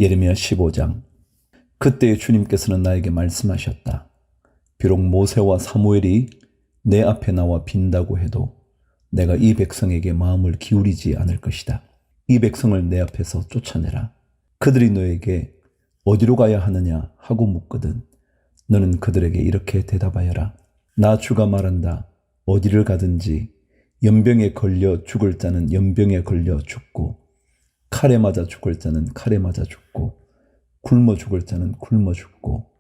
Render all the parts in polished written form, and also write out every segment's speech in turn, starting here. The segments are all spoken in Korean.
예레미야 15장. 그때 주님께서는 나에게 말씀하셨다. 비록 모세와 사무엘이 내 앞에 나와 빈다고 해도 내가 이 백성에게 마음을 기울이지 않을 것이다. 이 백성을 내 앞에서 쫓아내라. 그들이 너에게 어디로 가야 하느냐 하고 묻거든 너는 그들에게 이렇게 대답하여라. 나 주가 말한다. 어디를 가든지 연병에 걸려 죽을 자는 연병에 걸려 죽고 칼에 맞아 죽을 자는 칼에 맞아 죽고 굶어 죽을 자는 굶어 죽고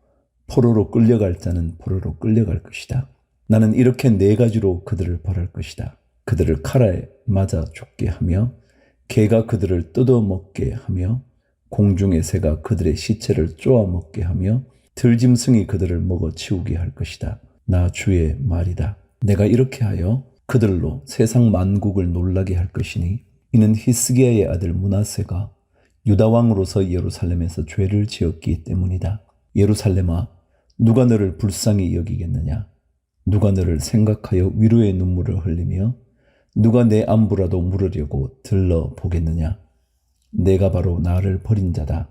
포로로 끌려갈 자는 포로로 끌려갈 것이다. 나는 이렇게 네 가지로 그들을 벌할 것이다. 그들을 칼에 맞아 죽게 하며 개가 그들을 뜯어먹게 하며 공중의 새가 그들의 시체를 쪼아 먹게 하며 들짐승이 그들을 먹어 치우게 할 것이다. 나 주의 말이다. 내가 이렇게 하여 그들로 세상 만국을 놀라게 할 것이니 이는 히스기야의 아들 므낫세가 유다 왕으로서 예루살렘에서 죄를 지었기 때문이다. 예루살렘아, 누가 너를 불쌍히 여기겠느냐? 누가 너를 생각하여 위로의 눈물을 흘리며 누가 내 안부라도 물으려고 들러보겠느냐? 내가 바로 나를 버린 자다.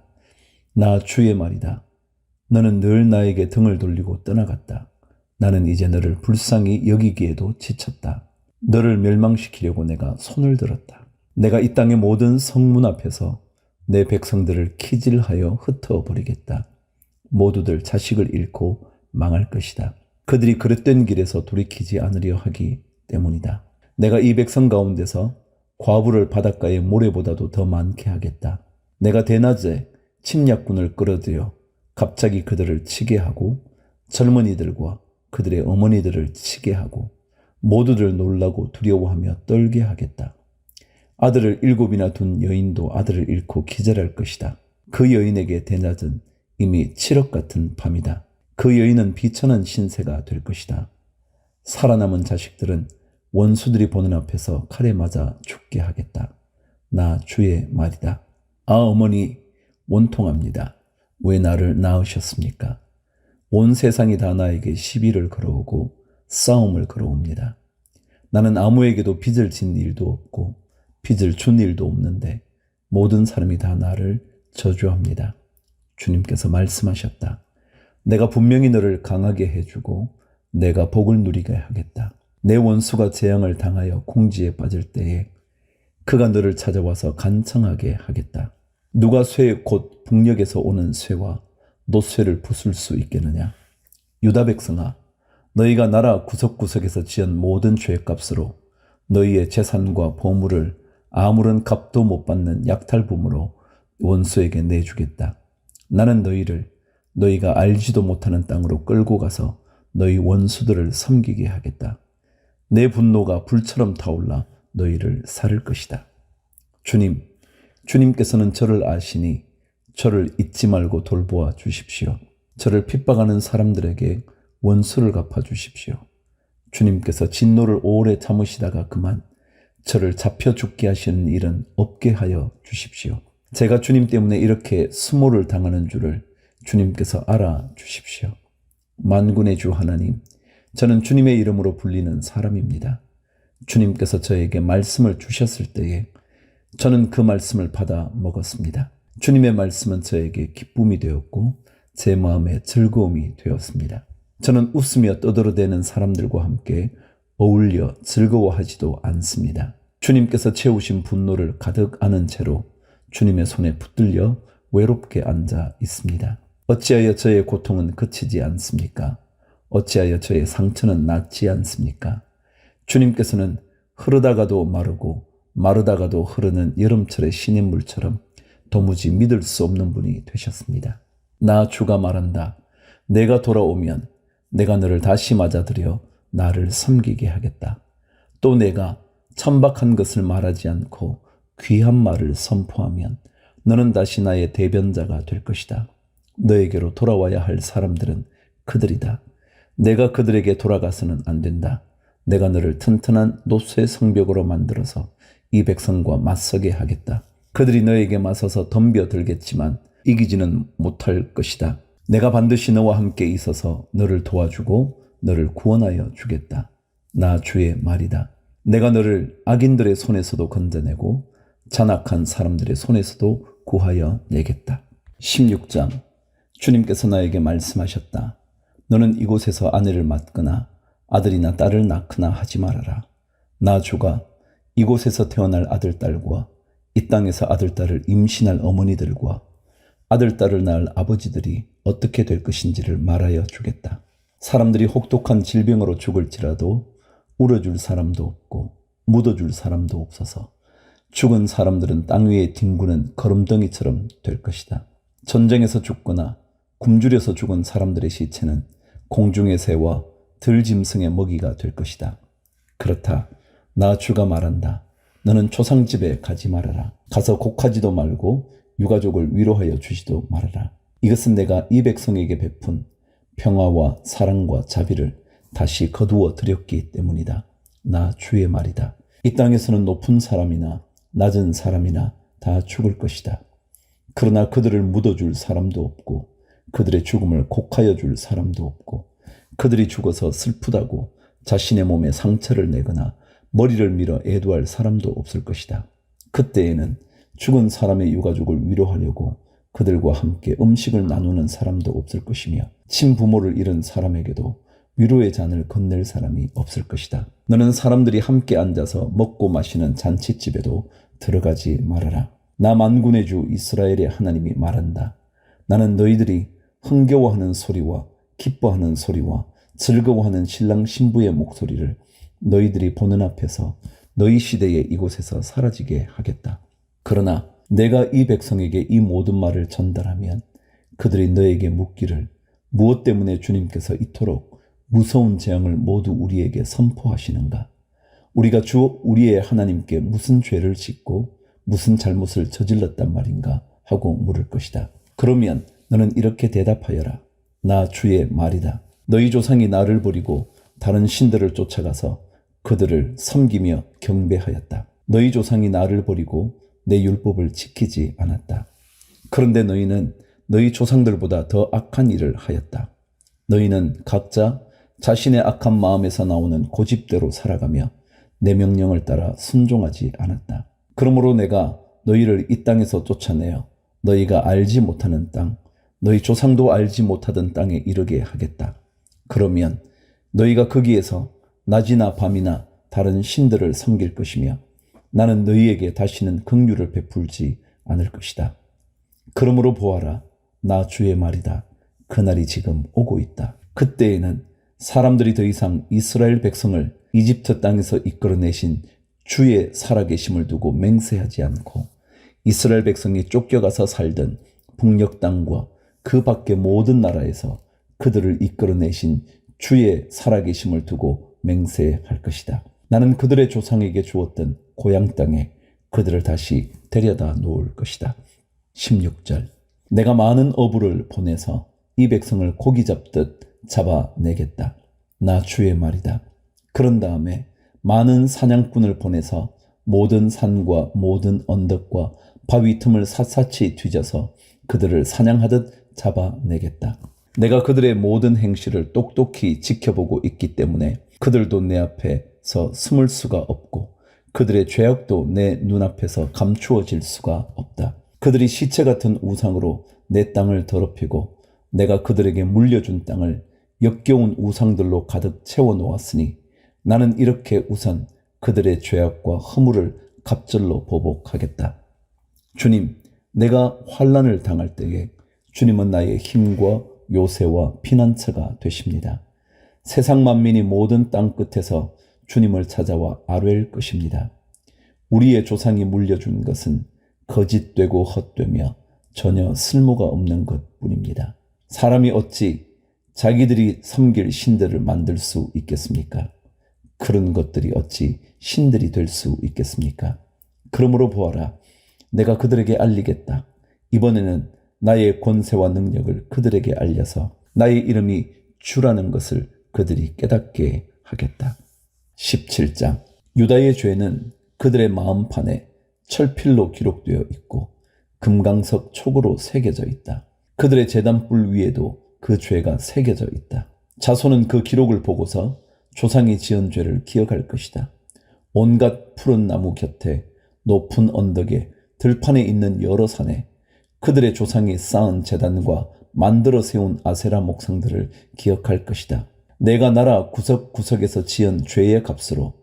나 주의 말이다. 너는 늘 나에게 등을 돌리고 떠나갔다. 나는 이제 너를 불쌍히 여기기에도 지쳤다. 너를 멸망시키려고 내가 손을 들었다. 내가 이 땅의 모든 성문 앞에서 내 백성들을 키질하여 흩어버리겠다. 모두들 자식을 잃고 망할 것이다. 그들이 그릇된 길에서 돌이키지 않으려 하기 때문이다. 내가 이 백성 가운데서 과부를 바닷가의 모래보다도 더 많게 하겠다. 내가 대낮에 침략군을 끌어들여 갑자기 그들을 치게 하고 젊은이들과 그들의 어머니들을 치게 하고 모두들 놀라고 두려워하며 떨게 하겠다. 아들을 7이나 둔 여인도 아들을 잃고 기절할 것이다. 그 여인에게 대낮은 이미 7억 같은 밤이다. 그 여인은 비천한 신세가 될 것이다. 살아남은 자식들은 원수들이 보는 앞에서 칼에 맞아 죽게 하겠다. 나 주의 말이다. 아, 어머니 원통합니다. 왜 나를 낳으셨습니까? 온 세상이 다 나에게 시비를 걸어오고 싸움을 걸어옵니다. 나는 아무에게도 빚을 진 일도 없고 빚을 준 일도 없는데 모든 사람이 다 나를 저주합니다. 주님께서 말씀하셨다. 내가 분명히 너를 강하게 해주고 내가 복을 누리게 하겠다. 내 원수가 재앙을 당하여 궁지에 빠질 때에 그가 너를 찾아와서 간청하게 하겠다. 누가 쇠 곧 북녘에서 오는 쇠와 노쇠를 부술 수 있겠느냐? 유다 백성아, 너희가 나라 구석구석에서 지은 모든 죄값으로 너희의 재산과 보물을 아무런 값도 못 받는 약탈품으로 원수에게 내주겠다. 나는 너희를 너희가 알지도 못하는 땅으로 끌고 가서 너희 원수들을 섬기게 하겠다. 내 분노가 불처럼 타올라 너희를 살을 것이다. 주님께서는 저를 아시니 저를 잊지 말고 돌보아 주십시오. 저를 핍박하는 사람들에게 원수를 갚아 주십시오. 주님께서 진노를 오래 참으시다가 그만 저를 잡혀 죽게 하시는 일은 없게 하여 주십시오. 제가 주님 때문에 이렇게 수모를 당하는 줄을 주님께서 알아 주십시오. 만군의 주 하나님, 저는 주님의 이름으로 불리는 사람입니다. 주님께서 저에게 말씀을 주셨을 때에 저는 그 말씀을 받아 먹었습니다. 주님의 말씀은 저에게 기쁨이 되었고 제 마음에 즐거움이 되었습니다. 저는 웃으며 떠들어대는 사람들과 함께 어울려 즐거워하지도 않습니다. 주님께서 채우신 분노를 가득 안은 채로 주님의 손에 붙들려 외롭게 앉아 있습니다. 어찌하여 저의 고통은 그치지 않습니까? 어찌하여 저의 상처는 낫지 않습니까? 주님께서는 흐르다가도 마르고 마르다가도 흐르는 여름철의 시냇물처럼 도무지 믿을 수 없는 분이 되셨습니다. 나 주가 말한다. 내가 돌아오면 내가 너를 다시 맞아들여 나를 섬기게 하겠다. 또 내가 천박한 것을 말하지 않고 귀한 말을 선포하면 너는 다시 나의 대변자가 될 것이다. 너에게로 돌아와야 할 사람들은 그들이다. 내가 그들에게 돌아가서는 안 된다. 내가 너를 튼튼한 노쇠 성벽으로 만들어서 이 백성과 맞서게 하겠다. 그들이 너에게 맞서서 덤벼들겠지만 이기지는 못할 것이다. 내가 반드시 너와 함께 있어서 너를 도와주고 너를 구원하여 주겠다. 나 주의 말이다. 내가 너를 악인들의 손에서도 건져내고 잔악한 사람들의 손에서도 구하여 내겠다. 16장. 주님께서 나에게 말씀하셨다. 너는 이곳에서 아내를 맡거나 아들이나 딸을 낳거나 하지 말아라. 나 주가 이곳에서 태어날 아들, 딸과 이 땅에서 아들, 딸을 임신할 어머니들과 아들, 딸을 낳을 아버지들이 어떻게 될 것인지를 말하여 주겠다. 사람들이 혹독한 질병으로 죽을지라도 울어줄 사람도 없고 묻어줄 사람도 없어서 죽은 사람들은 땅 위에 뒹구는 거름덩이처럼 될 것이다. 전쟁에서 죽거나 굶주려서 죽은 사람들의 시체는 공중의 새와 들짐승의 먹이가 될 것이다. 그렇다. 나 주가 말한다. 너는 조상집에 가지 말아라. 가서 곡하지도 말고 유가족을 위로하여 주지도 말아라. 이것은 내가 이 백성에게 베푼 평화와 사랑과 자비를 다시 거두어 드렸기 때문이다. 나 주의 말이다. 이 땅에서는 높은 사람이나 낮은 사람이나 다 죽을 것이다. 그러나 그들을 묻어줄 사람도 없고 그들의 죽음을 곡하여 줄 사람도 없고 그들이 죽어서 슬프다고 자신의 몸에 상처를 내거나 머리를 밀어 애도할 사람도 없을 것이다. 그때에는 죽은 사람의 유가족을 위로하려고 그들과 함께 음식을 나누는 사람도 없을 것이며 친부모를 잃은 사람에게도 위로의 잔을 건넬 사람이 없을 것이다. 너는 사람들이 함께 앉아서 먹고 마시는 잔치집에도 들어가지 말아라. 나 만군의 주 이스라엘의 하나님이 말한다. 나는 너희들이 흥겨워하는 소리와 기뻐하는 소리와 즐거워하는 신랑 신부의 목소리를 너희들이 보는 앞에서 너희 시대에 이곳에서 사라지게 하겠다. 그러나 내가 이 백성에게 이 모든 말을 전달하면 그들이 너에게 묻기를 무엇 때문에 주님께서 이토록 무서운 재앙을 모두 우리에게 선포하시는가? 우리가 주 우리의 하나님께 무슨 죄를 짓고 무슨 잘못을 저질렀단 말인가? 하고 물을 것이다. 그러면 너는 이렇게 대답하여라. 나 주의 말이다. 너희 조상이 나를 버리고 다른 신들을 쫓아가서 그들을 섬기며 경배하였다. 너희 조상이 나를 버리고 내 율법을 지키지 않았다. 그런데 너희는 너희 조상들보다 더 악한 일을 하였다. 너희는 각자 자신의 악한 마음에서 나오는 고집대로 살아가며 내 명령을 따라 순종하지 않았다. 그러므로 내가 너희를 이 땅에서 쫓아내어 너희가 알지 못하는 땅, 너희 조상도 알지 못하던 땅에 이르게 하겠다. 그러면 너희가 거기에서 낮이나 밤이나 다른 신들을 섬길 것이며 나는 너희에게 다시는 긍휼을 베풀지 않을 것이다. 그러므로 보아라. 나 주의 말이다. 그날이 지금 오고 있다. 그때에는 사람들이 더 이상 이스라엘 백성을 이집트 땅에서 이끌어내신 주의 살아계심을 두고 맹세하지 않고 이스라엘 백성이 쫓겨가서 살던 북녘 땅과 그 밖의 모든 나라에서 그들을 이끌어내신 주의 살아계심을 두고 맹세할 것이다. 나는 그들의 조상에게 주었던 고향 땅에 그들을 다시 데려다 놓을 것이다. 16절. 내가 많은 어부를 보내서 이 백성을 고기 잡듯 잡아내겠다. 나 주의 말이다. 그런 다음에 많은 사냥꾼을 보내서 모든 산과 모든 언덕과 바위 틈을 샅샅이 뒤져서 그들을 사냥하듯 잡아내겠다. 내가 그들의 모든 행실을 똑똑히 지켜보고 있기 때문에 그들도 내 앞에서 숨을 수가 없고 그들의 죄악도 내 눈앞에서 감추어질 수가 없다. 그들이 시체 같은 우상으로 내 땅을 더럽히고 내가 그들에게 물려준 땅을 역겨운 우상들로 가득 채워놓았으니 나는 이렇게 우선 그들의 죄악과 허물을 갑절로 보복하겠다. 주님, 내가 환난을 당할 때에 주님은 나의 힘과 요새와 피난처가 되십니다. 세상 만민이 모든 땅 끝에서 주님을 찾아와 아뢰일 것입니다. 우리의 조상이 물려준 것은 거짓되고 헛되며 전혀 쓸모가 없는 것뿐입니다. 사람이 어찌 자기들이 섬길 신들을 만들 수 있겠습니까? 그런 것들이 어찌 신들이 될 수 있겠습니까? 그러므로 보아라. 내가 그들에게 알리겠다. 이번에는 나의 권세와 능력을 그들에게 알려서 나의 이름이 주라는 것을 그들이 깨닫게 하겠다. 17장. 유다의 죄는 그들의 마음판에 철필로 기록되어 있고 금강석 촉으로 새겨져 있다. 그들의 제단불 위에도 그 죄가 새겨져 있다. 자손은 그 기록을 보고서 조상이 지은 죄를 기억할 것이다. 온갖 푸른 나무 곁에 높은 언덕에 들판에 있는 여러 산에 그들의 조상이 쌓은 제단과 만들어 세운 아세라 목상들을 기억할 것이다. 내가 나라 구석구석에서 지은 죄의 값으로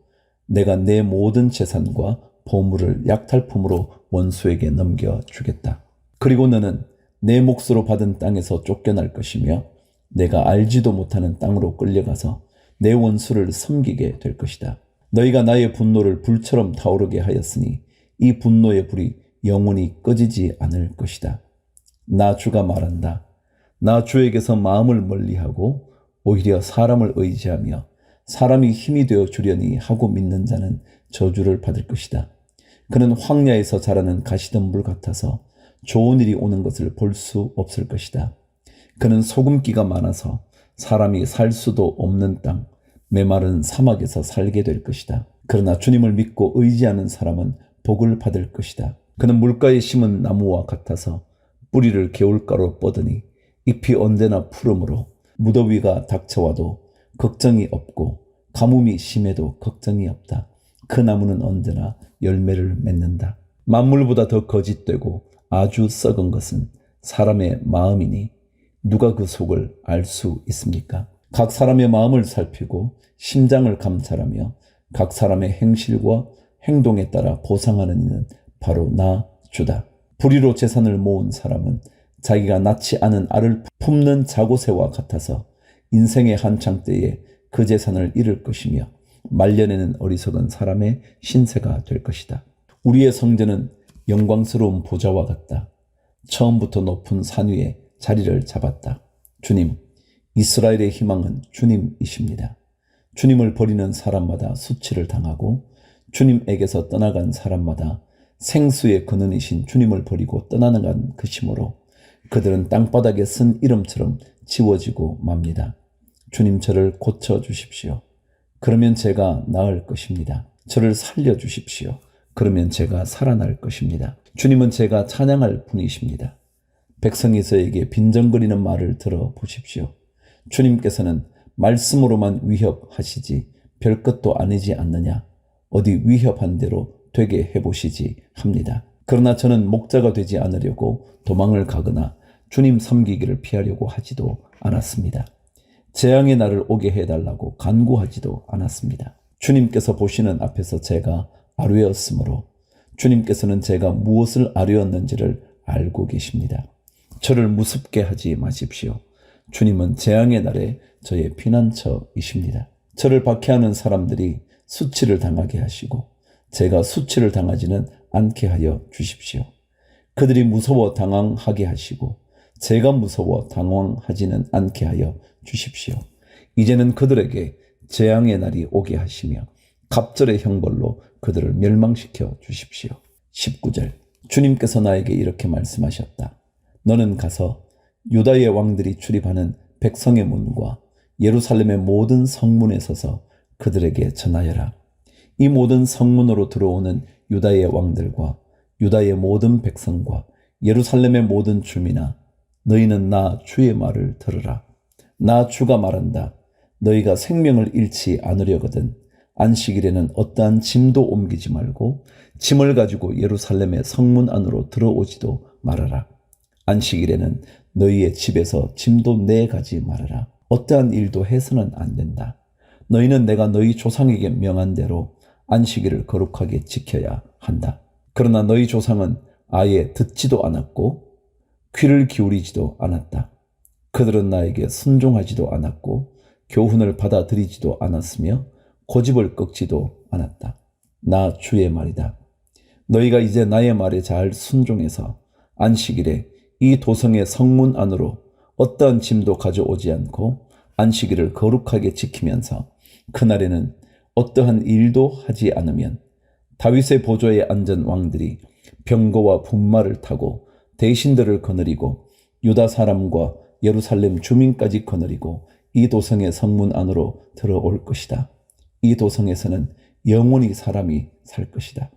내가 내 모든 재산과 보물을 약탈품으로 원수에게 넘겨주겠다. 그리고 너는 내 몫으로 받은 땅에서 쫓겨날 것이며 내가 알지도 못하는 땅으로 끌려가서 내 원수를 섬기게 될 것이다. 너희가 나의 분노를 불처럼 타오르게 하였으니 이 분노의 불이 영원히 꺼지지 않을 것이다. 나 주가 말한다. 나 주에게서 마음을 멀리하고 오히려 사람을 의지하며 사람이 힘이 되어 주려니 하고 믿는 자는 저주를 받을 것이다. 그는 황야에서 자라는 가시덤불 같아서 좋은 일이 오는 것을 볼 수 없을 것이다. 그는 소금기가 많아서 사람이 살 수도 없는 땅, 메마른 사막에서 살게 될 것이다. 그러나 주님을 믿고 의지하는 사람은 복을 받을 것이다. 그는 물가에 심은 나무와 같아서 뿌리를 개울가로 뻗으니 잎이 언제나 푸르므로 무더위가 닥쳐와도 걱정이 없고 가뭄이 심해도 걱정이 없다. 그 나무는 언제나 열매를 맺는다. 만물보다 더 거짓되고 아주 썩은 것은 사람의 마음이니 누가 그 속을 알 수 있습니까? 각 사람의 마음을 살피고 심장을 감찰하며 각 사람의 행실과 행동에 따라 보상하는 이는 바로 나 주다. 불의로 재산을 모은 사람은 자기가 낳지 않은 알을 품는 자고새와 같아서 인생의 한창 때에 그 재산을 잃을 것이며 말년에는 어리석은 사람의 신세가 될 것이다. 우리의 성전은 영광스러운 보좌와 같다. 처음부터 높은 산 위에 자리를 잡았다. 주님, 이스라엘의 희망은 주님이십니다. 주님을 버리는 사람마다 수치를 당하고 주님에게서 떠나간 사람마다 생수의 근원이신 주님을 버리고 떠나간 것이므로 그들은 땅바닥에 쓴 이름처럼 지워지고 맙니다. 주님, 저를 고쳐주십시오. 그러면 제가 나을 것입니다. 저를 살려주십시오. 그러면 제가 살아날 것입니다. 주님은 제가 찬양할 분이십니다. 백성이 저에게 빈정거리는 말을 들어보십시오. 주님께서는 말씀으로만 위협하시지 별것도 아니지 않느냐. 어디 위협한 대로 되게 해보시지 합니다. 그러나 저는 목자가 되지 않으려고 도망을 가거나 주님 섬기기를 피하려고 하지도 않았습니다. 재앙의 날을 오게 해달라고 간구하지도 않았습니다. 주님께서 보시는 앞에서 제가 아뢰었으므로 주님께서는 제가 무엇을 아뢰었는지를 알고 계십니다. 저를 무섭게 하지 마십시오. 주님은 재앙의 날에 저의 피난처이십니다. 저를 박해하는 사람들이 수치를 당하게 하시고 제가 수치를 당하지는 않게 하여 주십시오. 그들이 무서워 당황하게 하시고 제가 무서워 당황하지는 않게 하여 주십시오. 이제는 그들에게 재앙의 날이 오게 하시며 갑절의 형벌로 그들을 멸망시켜 주십시오. 19절. 주님께서 나에게 이렇게 말씀하셨다. 너는 가서 유다의 왕들이 출입하는 백성의 문과 예루살렘의 모든 성문에 서서 그들에게 전하여라. 이 모든 성문으로 들어오는 유다의 왕들과 유다의 모든 백성과 예루살렘의 모든 주민아, 너희는 나 주의 말을 들으라. 나 주가 말한다. 너희가 생명을 잃지 않으려거든 안식일에는 어떠한 짐도 옮기지 말고 짐을 가지고 예루살렘의 성문 안으로 들어오지도 말아라. 안식일에는 너희의 집에서 짐도 내가지 말아라. 어떠한 일도 해서는 안 된다. 너희는 내가 너희 조상에게 명한 대로 안식일을 거룩하게 지켜야 한다. 그러나 너희 조상은 아예 듣지도 않았고 귀를 기울이지도 않았다. 그들은 나에게 순종하지도 않았고 교훈을 받아들이지도 않았으며 고집을 꺾지도 않았다. 나 주의 말이다. 너희가 이제 나의 말에 잘 순종해서 안식일에 이 도성의 성문 안으로 어떠한 짐도 가져오지 않고 안식일을 거룩하게 지키면서 그날에는 어떠한 일도 하지 않으면 다윗의 보좌에 앉은 왕들이 병거와 분마를 타고 대신들을 거느리고 유다 사람과 예루살렘 주민까지 거느리고 이 도성의 성문 안으로 들어올 것이다. 이 도성에서는 영원히 사람이 살 것이다.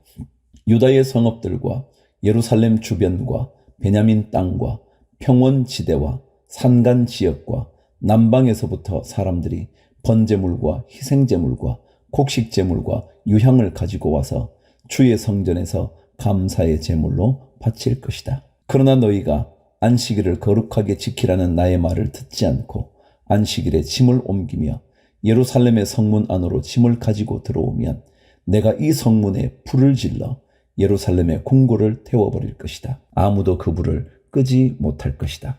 유다의 성읍들과 예루살렘 주변과 베냐민 땅과 평원지대와 산간 지역과 남방에서부터 사람들이 번제물과 희생제물과 곡식제물과 유향을 가지고 와서 주의 성전에서 감사의 제물로 바칠 것이다. 그러나 너희가 안식일을 거룩하게 지키라는 나의 말을 듣지 않고 안식일에 짐을 옮기며 예루살렘의 성문 안으로 짐을 가지고 들어오면 내가 이 성문에 불을 질러 예루살렘의 궁궐을 태워버릴 것이다. 아무도 그 불을 끄지 못할 것이다.